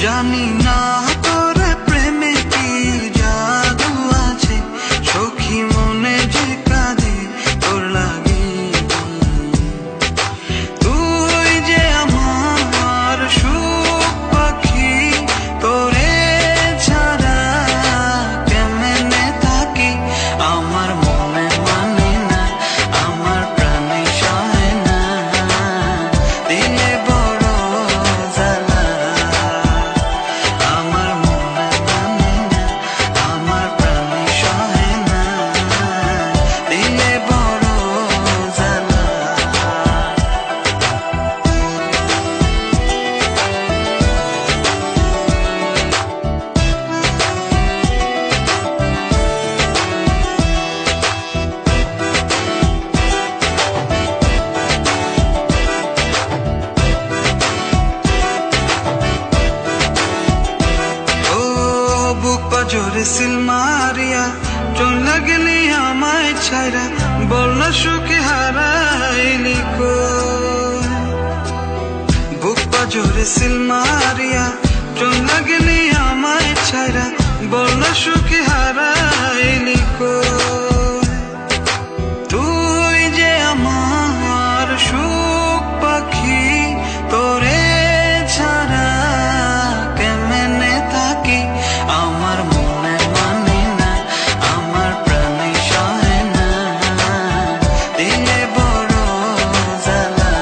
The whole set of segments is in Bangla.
জানি না তোর প্রেমে কি জাদু আছে, সখী মনে যে কাঁদে তোর লাগি। তুই যে আমার সুখ পাখি, তোরে ছাড়া কেমনে থাকি। আমার মনে মানে না, আমার প্রাণে সহে না, দিলে বড় জ্বালা। আমার মনে মানে না, আমার প্রাণে সহে না, দিলে বড় জ্বালা। জোরে সিল মারিয়া চলে গেলি আমায় ছাইরা, বল না সুখে হারাইলি কই। বুক পা জোরে সিল মারিয়া চলে গেলি আমায় ছাইরা, বল না সুখে হারাইলি কই। তুই যে আমার সুখ পাখি, তোরে ছাড়া কেমনে থাকি। আমার মনে মানে না, আমার প্রাণে সহে না, দিলে বড় জ্বালা।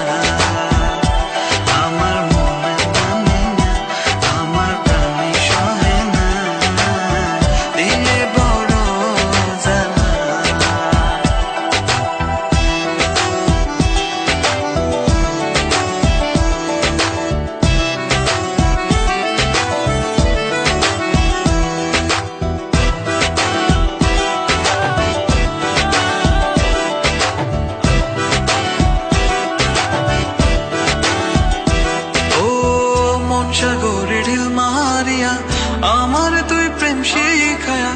আমার মনে মানে না, আমার প্রাণে সহে না, দিলে বড় জ্বালা। সাগরে ঢিল মারিয়া আমার তুই প্রেম শিখায়া,